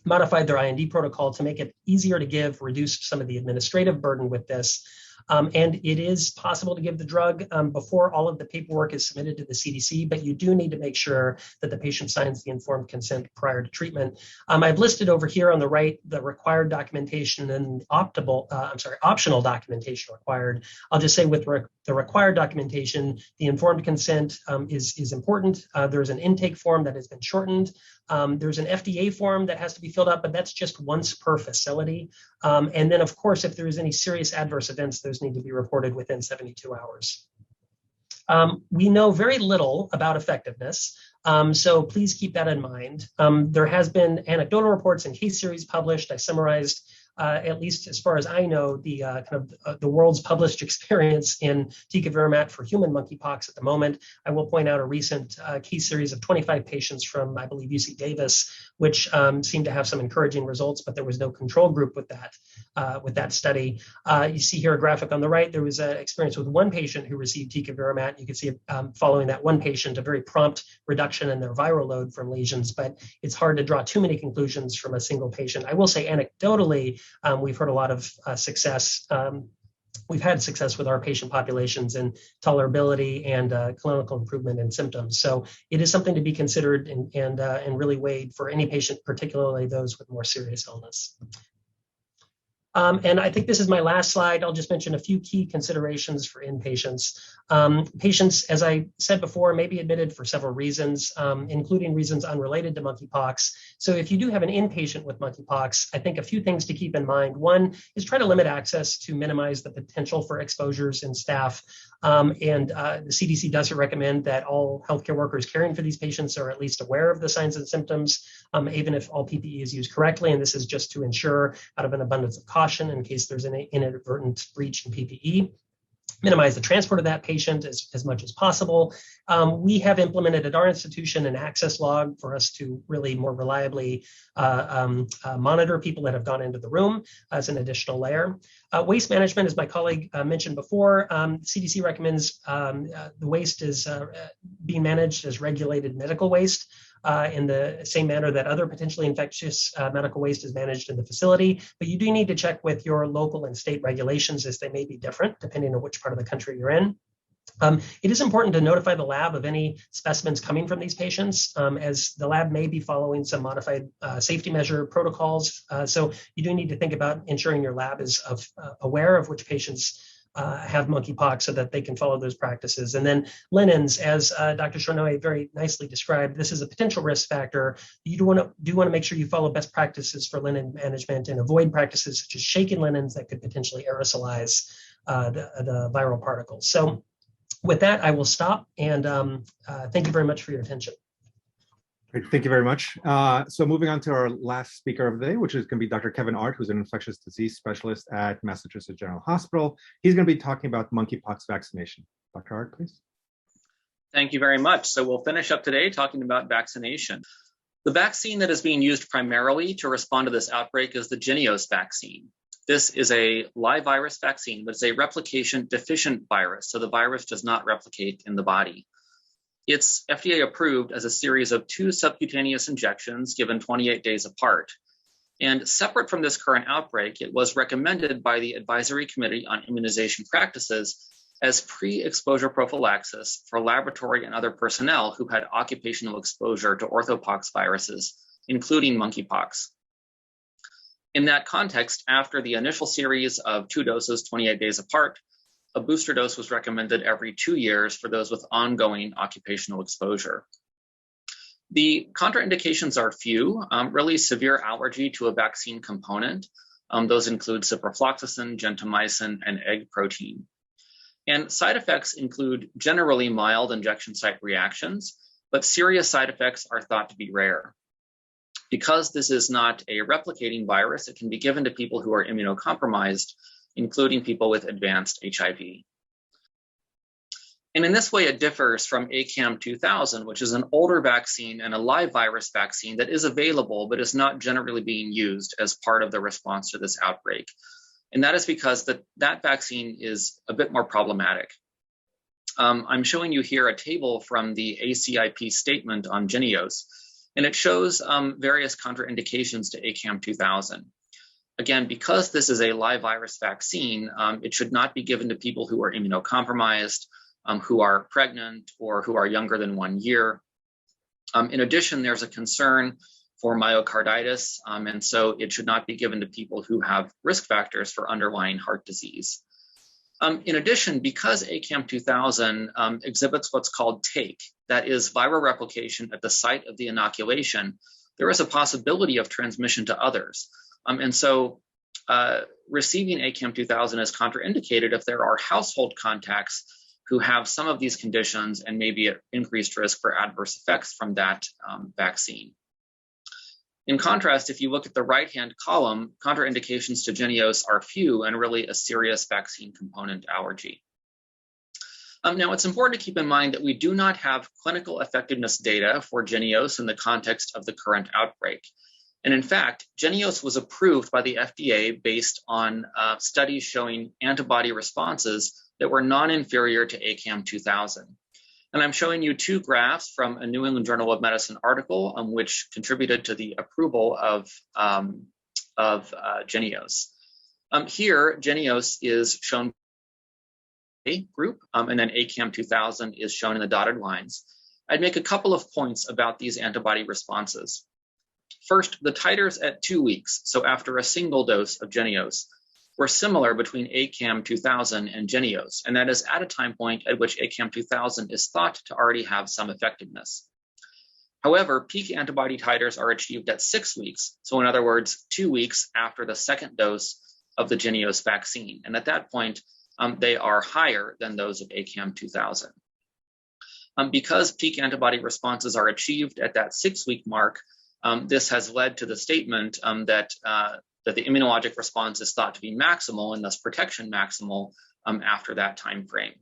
modified their IND protocol to make it easier to give, reduce some of the administrative burden with this. And it is possible to give the drug before all of the paperwork is submitted to the CDC, but you do need to make sure that the patient signs the informed consent prior to treatment. I've listed over here on the right the required documentation and optional documentation required. I'll just say with the required documentation, the informed consent is important. There's an intake form that has been shortened. There's an FDA form that has to be filled out, but that's just once per facility. And then, of course, if there is any serious adverse events, those need to be reported within 72 hours. We know very little about effectiveness, so please keep that in mind. There has been anecdotal reports and case series published. I summarized, at least as far as I know, the the world's published experience in tecovirimat for human monkeypox at the moment. I will point out a recent case series of 25 patients from, I believe, UC Davis, which seemed to have some encouraging results, but there was no control group with that study. You see here a graphic on the right. There was an experience with one patient who received tecovirimat. You can see following that one patient, a very prompt reduction in their viral load from lesions, but it's hard to draw too many conclusions from a single patient. I will say anecdotally, we've heard a lot of success. We've had success with our patient populations in tolerability and clinical improvement in symptoms. So it is something to be considered and really weighed for any patient, particularly those with more serious illness. And I think this is my last slide. I'll just mention a few key considerations for inpatients. Patients, as I said before, may be admitted for several reasons, including reasons unrelated to monkeypox. So if you do have an inpatient with monkeypox, I think a few things to keep in mind. One is try to limit access to minimize the potential for exposures in staff. The CDC does recommend that all healthcare workers caring for these patients are at least aware of the signs and symptoms, even if all PPE is used correctly. And this is just to ensure, out of an abundance of caution, in case there's an inadvertent breach in PPE. Minimize the transport of that patient as much as possible. We have implemented at our institution an access log for us to really more reliably monitor people that have gone into the room as an additional layer. Waste management, as my colleague mentioned before, CDC recommends the waste is being managed as regulated medical waste. In the same manner that other potentially infectious medical waste is managed in the facility. But you do need to check with your local and state regulations, as they may be different depending on which part of the country you're in. It is important to notify the lab of any specimens coming from these patients, as the lab may be following some modified safety measure protocols. So you do need to think about ensuring your lab is aware of which patients have monkeypox so that they can follow those practices. And then linens, as Dr. Shornoy very nicely described, this is a potential risk factor. You do want to make sure you follow best practices for linen management and avoid practices such as shaking linens that could potentially aerosolize the viral particles. So with that, I will stop, and thank you very much for your attention. Great, thank you very much. So moving on to our last speaker of the day, which is going to be Dr. Kevin Art, who's an infectious disease specialist at Massachusetts General Hospital. He's going to be talking about monkeypox vaccination. Dr. Art, please. Thank you very much. So we'll finish up today talking about vaccination. The vaccine that is being used primarily to respond to this outbreak is the JYNNEOS vaccine. This is a live virus vaccine, but it's a replication deficient virus, so the virus does not replicate in the body. It's FDA approved as a series of 2 subcutaneous injections given 28 days apart. And separate from this current outbreak, it was recommended by the Advisory Committee on Immunization Practices as pre-exposure prophylaxis for laboratory and other personnel who had occupational exposure to orthopox viruses, including monkeypox. In that context, after the initial series of 2 doses 28 days apart, a booster dose was recommended every 2 years for those with ongoing occupational exposure. The contraindications are few, really severe allergy to a vaccine component. Those include ciprofloxacin, gentamicin, and egg protein. And side effects include generally mild injection site reactions, but serious side effects are thought to be rare. Because this is not a replicating virus, it can be given to people who are immunocompromised, including people with advanced HIV. And in this way, it differs from ACAM2000, which is an older vaccine and a live virus vaccine that is available, but is not generally being used as part of the response to this outbreak. And that is because that vaccine is a bit more problematic. I'm showing you here a table from the ACIP statement on JYNNEOS, and it shows various contraindications to ACAM2000. Again, because this is a live virus vaccine, it should not be given to people who are immunocompromised, who are pregnant, or who are younger than 1 year. In addition, there's a concern for myocarditis, and so it should not be given to people who have risk factors for underlying heart disease. In addition, because ACAM2000 exhibits what's called take, that is viral replication at the site of the inoculation, there is a possibility of transmission to others. And so receiving ACAM2000 is contraindicated if there are household contacts who have some of these conditions and may be at increased risk for adverse effects from that vaccine. In contrast, if you look at the right-hand column, contraindications to JYNNEOS are few and really a serious vaccine component allergy. Now, it's important to keep in mind that we do not have clinical effectiveness data for JYNNEOS in the context of the current outbreak. And in fact, JYNNEOS was approved by the FDA based on studies showing antibody responses that were non-inferior to ACAM2000. And I'm showing you 2 graphs from a New England Journal of Medicine article which contributed to the approval of JYNNEOS. Here, JYNNEOS is shown a group, and then ACAM2000 is shown in the dotted lines. I'd make a couple of points about these antibody responses. First, the titers at 2 weeks, so after a single dose of JYNNEOS, were similar between ACAM 2000 and Jynneos, and that is at a time point at which ACAM 2000 is thought to already have some effectiveness. However, peak antibody titers are achieved at 6 weeks, so in other words, 2 weeks after the second dose of the Jynneos vaccine, and at that point, they are higher than those of ACAM 2000. Because peak antibody responses are achieved at that 6-week mark, this has led to the statement that the immunologic response is thought to be maximal and thus protection maximal after that time frame.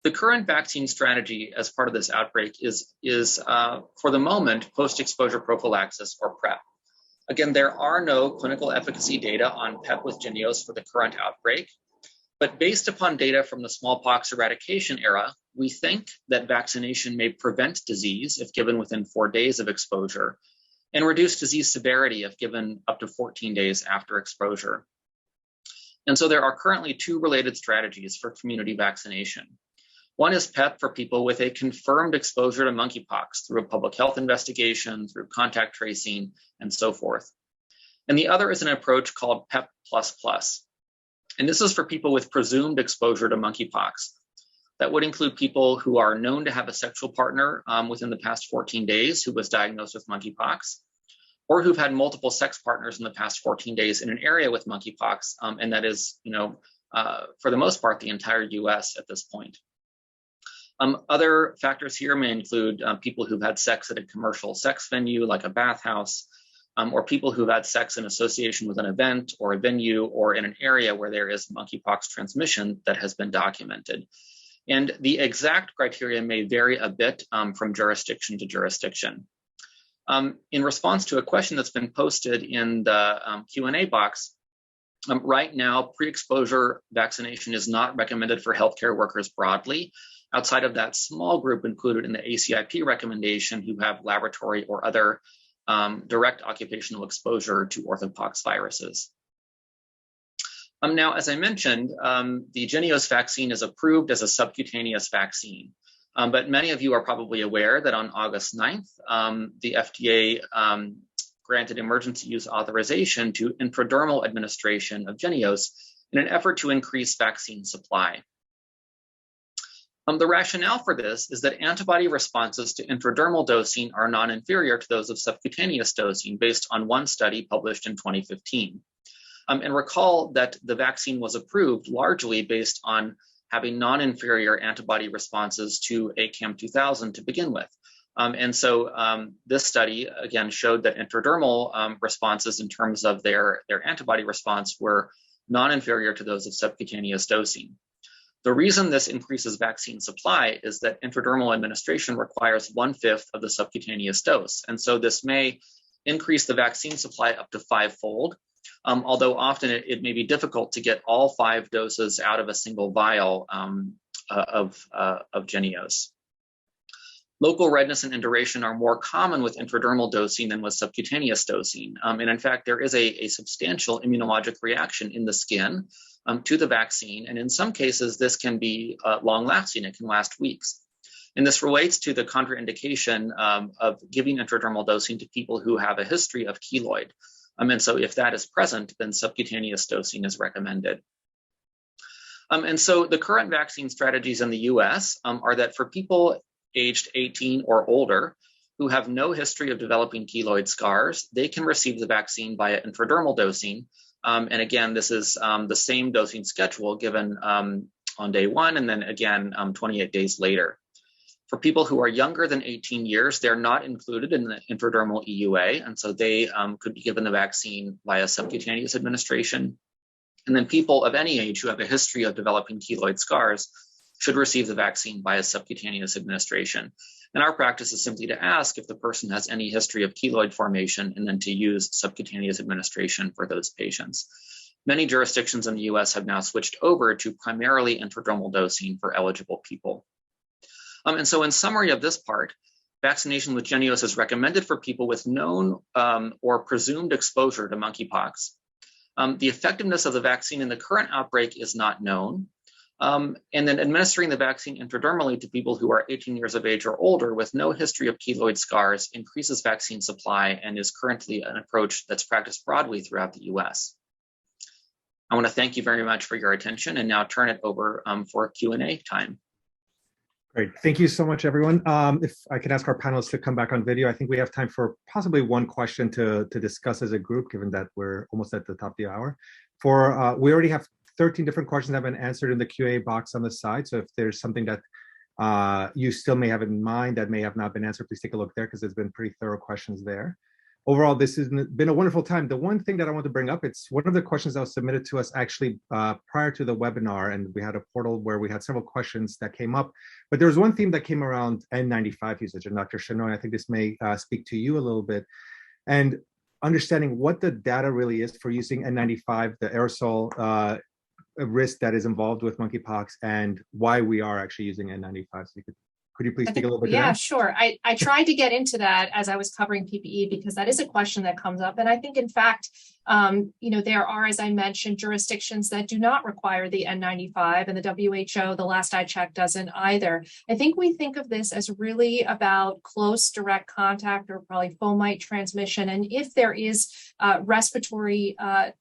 The current vaccine strategy as part of this outbreak is for the moment, post-exposure prophylaxis or PrEP. Again, there are no clinical efficacy data on PEP with Jynneos for the current outbreak, but based upon data from the smallpox eradication era, we think that vaccination may prevent disease if given within 4 days of exposure, and reduce disease severity if given up to 14 days after exposure. And so there are currently 2 related strategies for community vaccination. One is PEP for people with a confirmed exposure to monkeypox through a public health investigation, through contact tracing, and so forth. And the other is an approach called PEP++. And this is for people with presumed exposure to monkeypox. That would include people who are known to have a sexual partner within the past 14 days who was diagnosed with monkeypox, or who've had multiple sex partners in the past 14 days in an area with monkeypox, and that is, for the most part, the entire US at this point. Other factors here may include people who've had sex at a commercial sex venue like a bathhouse, or people who've had sex in association with an event or a venue or in an area where there is monkeypox transmission that has been documented. And the exact criteria may vary a bit from jurisdiction to jurisdiction. In response to a question that's been posted in the Q&A box, right now, pre-exposure vaccination is not recommended for healthcare workers broadly, outside of that small group included in the ACIP recommendation who have laboratory or other direct occupational exposure to orthopox viruses. Now, as I mentioned, the Jynneos vaccine is approved as a subcutaneous vaccine, but many of you are probably aware that on August 9th, the FDA granted emergency use authorization to intradermal administration of Jynneos in an effort to increase vaccine supply. The rationale for this is that antibody responses to intradermal dosing are non-inferior to those of subcutaneous dosing based on one study published in 2015. And recall that the vaccine was approved largely based on having non-inferior antibody responses to ACAM 2000 to begin with. And so this study, again, showed that intradermal responses in terms of their antibody response were non-inferior to those of subcutaneous dosing. The reason this increases vaccine supply is that intradermal administration requires 1/5 of the subcutaneous dose. And so this may increase the vaccine supply up to 5-fold, although often it may be difficult to get all 5 doses out of a single vial of Jynneos. Local redness and induration are more common with intradermal dosing than with subcutaneous dosing. And in fact, there is a substantial immunologic reaction in the skin to the vaccine. And in some cases, this can be long-lasting. It can last weeks. And this relates to the contraindication of giving intradermal dosing to people who have a history of keloid. And so if that is present, then subcutaneous dosing is recommended. And so the current vaccine strategies in the US are that for people aged 18 or older who have no history of developing keloid scars, they can receive the vaccine via intradermal dosing. And again, this is the same dosing schedule given on day 1 and then again 28 days later. For people who are younger than 18 years, they're not included in the intradermal EUA, and so they could be given the vaccine via subcutaneous administration. And then people of any age who have a history of developing keloid scars should receive the vaccine via subcutaneous administration. And our practice is simply to ask if the person has any history of keloid formation and then to use subcutaneous administration for those patients. Many jurisdictions in the US have now switched over to primarily intradermal dosing for eligible people. And so in summary of this part, vaccination with Jynneos is recommended for people with known or presumed exposure to monkeypox. The effectiveness of the vaccine in the current outbreak is not known. And then administering the vaccine intradermally to people who are 18 years of age or older with no history of keloid scars increases vaccine supply and is currently an approach that's practiced broadly throughout the US. I want to thank you very much for your attention and now turn it over for Q&A time. Great. Thank you so much, everyone. If I could ask our panelists to come back on video, I think we have time for possibly one question to discuss as a group, given that we're almost at the top of the hour. We already have 13 different questions that have been answered in the QA box on the side. So if there's something that you still may have in mind that may have not been answered, please take a look there because there's been pretty thorough questions there. Overall, this has been a wonderful time. The one thing that I want to bring up, it's one of the questions that was submitted to us actually prior to the webinar, and we had a portal where we had several questions that came up, but there was one theme that came around N95 usage, and Dr. Shenoy, I think this may speak to you a little bit, and understanding what the data really is for using N95, the aerosol risk that is involved with monkeypox, and why we are actually using N95. So could you please speak a little bit to that? Yeah, sure. I tried to get into that as I was covering PPE because that is a question that comes up. And I think, in fact, there are, as I mentioned, jurisdictions that do not require the N95, and the WHO, the last I checked, doesn't either. I think we think of this as really about close direct contact or probably fomite transmission. And if there is respiratory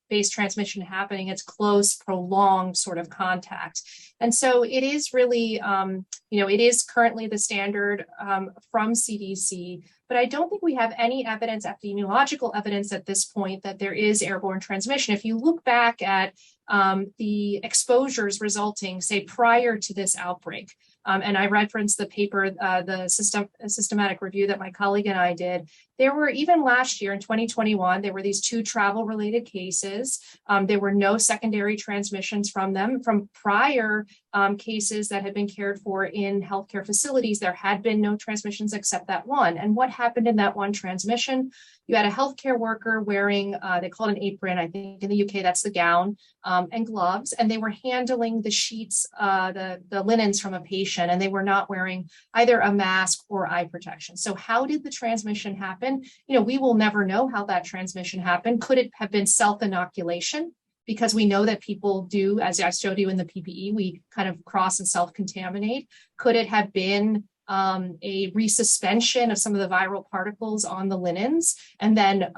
based transmission happening, it's close, prolonged sort of contact. And so it is really, it is currently the standard from CDC, but I don't think we have any evidence, epidemiological evidence at this point, that there is airborne transmission. If you look back at the exposures resulting, say, prior to this outbreak, and I referenced the paper, the systematic review that my colleague and I did. There were, even last year in 2021, there were these 2 travel-related cases. There were no secondary transmissions from them. From prior cases that had been cared for in healthcare facilities, there had been no transmissions except that one. And what happened in that one transmission? You had a healthcare worker wearing, they call it an apron, I think in the UK that's the gown, and gloves, and they were handling the sheets, the linens from a patient, and they were not wearing either a mask or eye protection. So how did the transmission happen? We will never know how that transmission happened. Could it have been self-inoculation? Because we know that people do, as I showed you in the PPE, we kind of cross and self-contaminate. Could it have been a resuspension of some of the viral particles on the linens and then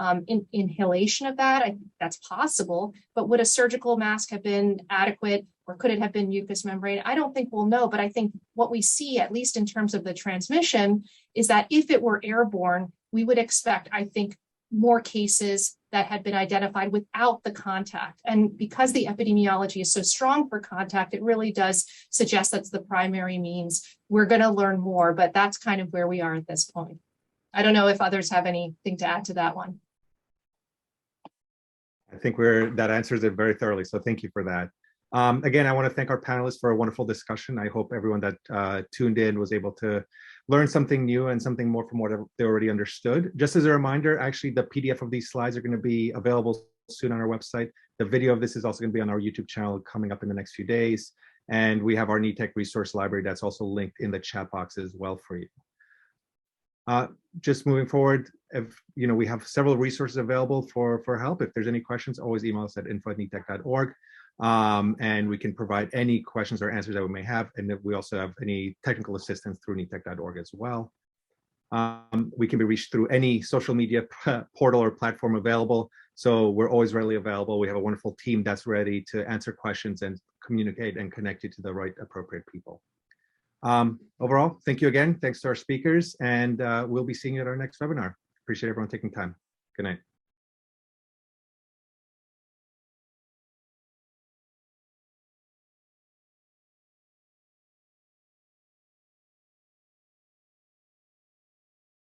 inhalation of that? I think that's possible, but would a surgical mask have been adequate, or could it have been mucous membrane? I don't think we'll know, but I think what we see, at least in terms of the transmission, is that if it were airborne, we would expect, I think, more cases that had been identified without the contact. And because the epidemiology is so strong for contact, it really does suggest that's the primary means. We're going to learn more, but that's kind of where we are at this point. I don't know if others have anything to add to that one. I think that answers it very thoroughly, so thank you for that. Again, I want to thank our panelists for a wonderful discussion. I hope everyone that tuned in was able to learn something new and something more from what they already understood. Just as a reminder, actually, the PDF of these slides are going to be available soon on our website. The video of this is also going to be on our YouTube channel coming up in the next few days. And we have our NETEC resource library that's also linked in the chat box as well for you. Just moving forward, we have several resources available for help. If there's any questions, always email us at info@netec.org. And we can provide any questions or answers that we may have. And we also have any technical assistance through netec.org as well. We can be reached through any social media portal or platform available. So we're always readily available. We have a wonderful team that's ready to answer questions and communicate and connect you to the right appropriate people. Overall, thank you again. Thanks to our speakers. And we'll be seeing you at our next webinar. Appreciate everyone taking time. Good night.